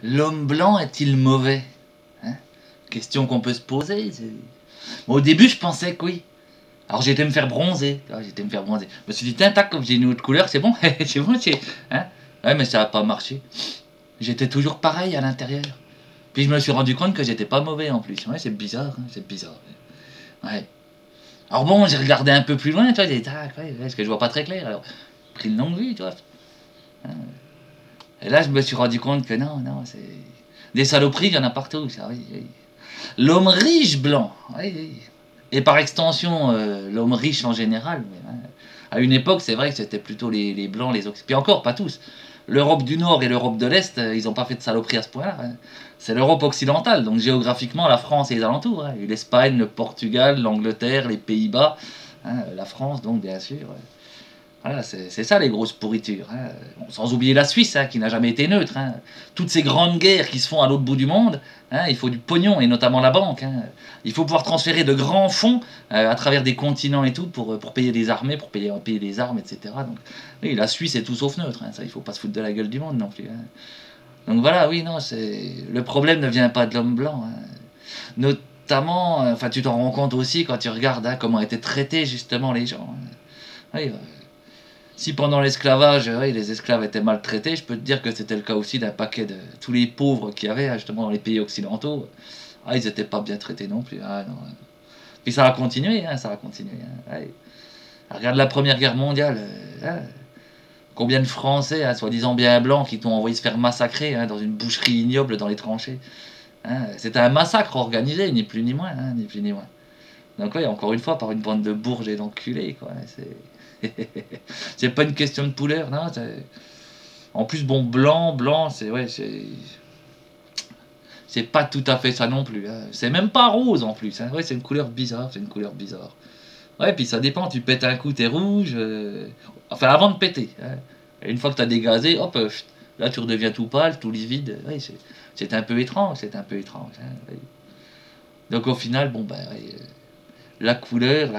L'homme blanc est-il mauvais, hein? Question qu'on peut se poser. Bon, au début, je pensais que oui. Alors j'étais me faire bronzer. J'étais me faire bronzer. Je me suis dit, tiens, tac, comme j'ai une autre couleur, c'est bon, c'est bon, hein? Ouais, mais ça n'a pas marché. J'étais toujours pareil à l'intérieur. Puis je me suis rendu compte que j'étais pas mauvais en plus. Ouais, c'est bizarre, hein, c'est bizarre. Ouais. Alors bon, j'ai regardé un peu plus loin, tu vois, j'ai dit, tac, ouais, parce que je vois pas très clair. Alors, j'ai pris une longue vue, tu vois. Et là, je me suis rendu compte que non, non, c'est. Des saloperies, il y en a partout, ça, oui, oui. L'homme riche blanc, oui, oui. Et par extension, l'homme riche en général. Mais, hein, à une époque, c'est vrai que c'était plutôt les blancs, les occidentaux. Puis encore, pas tous. L'Europe du Nord et l'Europe de l'Est, ils n'ont pas fait de saloperies à ce point-là, hein. C'est l'Europe occidentale, donc géographiquement, la France et les alentours, hein. L'Espagne, le Portugal, l'Angleterre, les Pays-Bas, hein, la France, donc bien sûr. Voilà, c'est ça les grosses pourritures, hein. Bon, sans oublier la Suisse, hein, qui n'a jamais été neutre, hein. Toutes ces grandes guerres qui se font à l'autre bout du monde, hein, il faut du pognon, et notamment la banque, hein. Il faut pouvoir transférer de grands fonds à travers des continents et tout pour payer des armées, pour payer des armes, etc. Donc oui, la Suisse est tout sauf neutre, hein. Ça, il faut pas se foutre de la gueule du monde non plus, hein. Donc voilà, oui, non, le problème ne vient pas de l'homme blanc, hein. Notamment, enfin tu t'en rends compte aussi quand tu regardes, hein, comment étaient traités justement les gens, hein. Oui, si pendant l'esclavage, les esclaves étaient maltraités, je peux te dire que c'était le cas aussi d'un paquet de tous les pauvres qu'il y avait, hein, justement dans les pays occidentaux. Ah, ils n'étaient pas bien traités non plus. Ah, non. Puis ça a continué, hein, ça a continué, hein. Ouais. Regarde la Première Guerre mondiale. Hein. Combien de Français, hein, soi-disant bien blancs, qui t'ont envoyé se faire massacrer, hein, dans une boucherie ignoble dans les tranchées. Hein. C'était un massacre organisé, ni plus ni moins, hein, ni plus ni moins. Donc oui, encore une fois, par une bande de bourges et d'enculés, quoi. C'est pas une question de couleur, non. En plus, bon, blanc, c'est ouais, c'est pas tout à fait ça non plus, hein. C'est même pas rose en plus, hein. Ouais, c'est une couleur bizarre, c'est une couleur bizarre. Ouais, puis ça dépend. Tu pètes un coup, t'es rouge. Enfin, avant de péter, hein. Et une fois que t'as dégazé, hop, là tu redeviens tout pâle, tout livide. Ouais, c'est un peu étrange, c'est un peu étrange, hein. Ouais. Donc au final, bon ben, ouais, la couleur.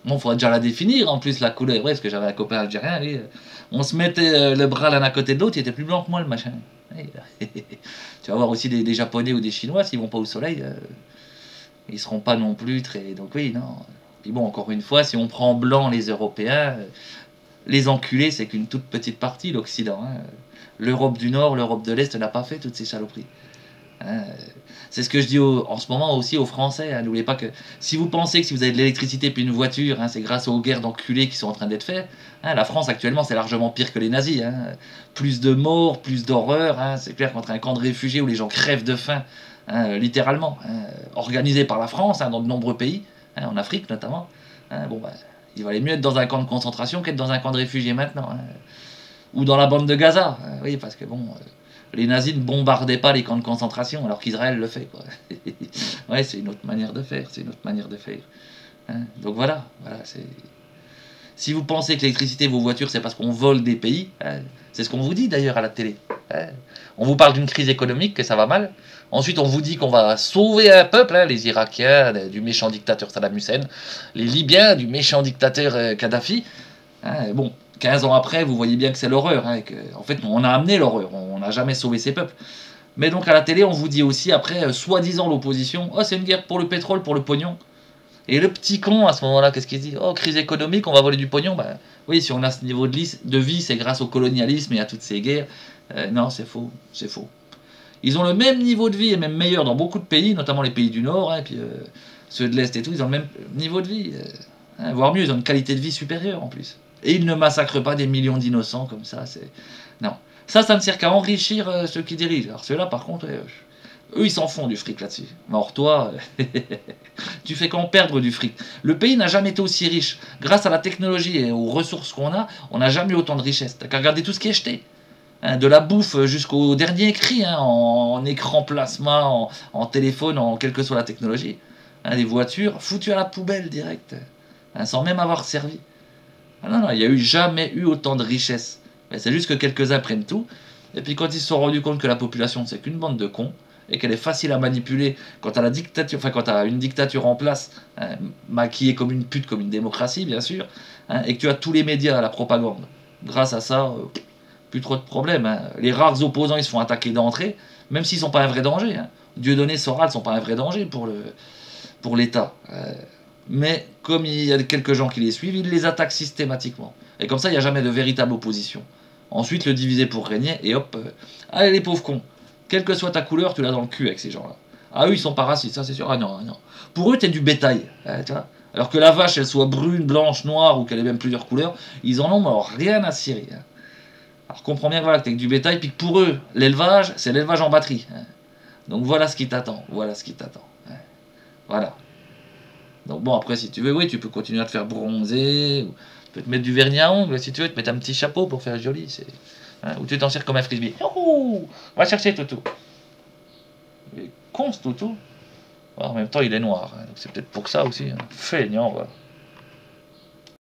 Bon, faudrait déjà la définir en plus, la couleur. Ouais, parce que j'avais un copain algérien, lui, on se mettait le bras l'un à côté de l'autre, il était plus blanc que moi, le machin. Ouais, tu vas voir aussi des Japonais ou des Chinois, s'ils vont pas au soleil, ils seront pas non plus très. Donc, oui, non. Puis bon, encore une fois, si on prend blanc les Européens, les enculés, c'est qu'une toute petite partie, l'Occident, hein. L'Europe du Nord, l'Europe de l'Est n'a pas fait toutes ces saloperies, hein. C'est ce que je dis en ce moment aussi aux Français, hein. N'oubliez pas que si vous pensez que si vous avez de l'électricité puis une voiture, hein, c'est grâce aux guerres d'enculés qui sont en train d'être faites, hein. La France actuellement c'est largement pire que les nazis, hein. Plus de morts, plus d'horreur, hein. C'est clair qu'entre un camp de réfugiés où les gens crèvent de faim, hein, littéralement, hein, organisé par la France, hein, dans de nombreux pays, hein, en Afrique notamment, hein, bon, bah, il valait mieux être dans un camp de concentration qu'être dans un camp de réfugiés maintenant, hein. Ou dans la bande de Gaza, hein, oui, parce que bon, les nazis ne bombardaient pas les camps de concentration alors qu'Israël le fait, quoi. Ouais, c'est une autre manière de faire, c'est une autre manière de faire, hein. Donc voilà, c'est. Si vous pensez que l'électricité, vos voitures, c'est parce qu'on vole des pays, hein, c'est ce qu'on vous dit d'ailleurs à la télé, hein. On vous parle d'une crise économique, que ça va mal. Ensuite, on vous dit qu'on va sauver un peuple, hein, les Irakiens du méchant dictateur Saddam Hussein, les Libyens du méchant dictateur Kadhafi, hein. Bon, 15 ans après, vous voyez bien que c'est l'horreur, hein, en fait, on a amené l'horreur, on n'a jamais sauvé ces peuples. Mais donc à la télé, on vous dit aussi après, soi-disant l'opposition, oh c'est une guerre pour le pétrole, pour le pognon. Et le petit con à ce moment-là, qu'est-ce qu'il dit? Oh, crise économique, on va voler du pognon. Ben oui, si on a ce niveau de vie, c'est grâce au colonialisme et à toutes ces guerres. Non, c'est faux, c'est faux. Ils ont le même niveau de vie et même meilleur dans beaucoup de pays, notamment les pays du Nord, hein, et puis ceux de l'Est et tout, ils ont le même niveau de vie, hein, voire mieux, ils ont une qualité de vie supérieure en plus. Et ils ne massacrent pas des millions d'innocents comme ça. Non. Ça ne sert qu'à enrichir ceux qui dirigent. Alors ceux-là, par contre, eux, ils s'en font du fric là-dessus. Or toi, tu fais qu'en perdre du fric. Le pays n'a jamais été aussi riche. Grâce à la technologie et aux ressources qu'on a, on n'a jamais eu autant de richesse. T'as qu'à regarder tout ce qui est jeté, hein, de la bouffe jusqu'au dernier cri, hein, en écran plasma, en téléphone, en quelle que soit la technologie. Hein, des voitures foutues à la poubelle direct, hein, sans même avoir servi. Ah non, non, il n'y a jamais eu autant de richesse. C'est juste que quelques-uns prennent tout. Et puis quand ils se sont rendus compte que la population, c'est qu'une bande de cons, et qu'elle est facile à manipuler quand tu as une dictature en place, hein, maquillée comme une pute, comme une démocratie, bien sûr, hein, et que tu as tous les médias à la propagande. Grâce à ça, plus trop de problèmes. Hein. Les rares opposants, ils se font attaquer d'entrée, même s'ils sont pas un vrai danger. Hein. Dieudonné, Soral sont pas un vrai danger pour l'État. Mais comme il y a quelques gens qui les suivent, ils les attaquent systématiquement. Et comme ça, il n'y a jamais de véritable opposition. Ensuite, le diviser pour régner, et hop, allez les pauvres cons. Quelle que soit ta couleur, tu l'as dans le cul avec ces gens-là. Ah, eux, ils sont pas racistes, ça c'est sûr. Ah non, non. Pour eux, t'es du bétail. Tu vois. Alors que la vache, elle soit brune, blanche, noire, ou qu'elle ait même plusieurs couleurs, ils en ont alors, rien à cirer. Hein. Alors comprends bien que voilà, que t'es que du bétail, puis que pour eux, l'élevage, c'est l'élevage en batterie. Hein. Donc voilà ce qui t'attend. Voilà ce qui t'attend. Hein. Voilà. Donc bon, après, si tu veux, oui, tu peux continuer à te faire bronzer. Ou tu peux te mettre du vernis à ongles, si tu veux, te mettre un petit chapeau pour faire joli. Hein, ou tu t'en sers comme un frisbee. Oh, va chercher Toutou. Il est con ce Toutou. En même temps, il est noir. Hein, donc c'est peut-être pour ça aussi. Hein. Feignant, voilà.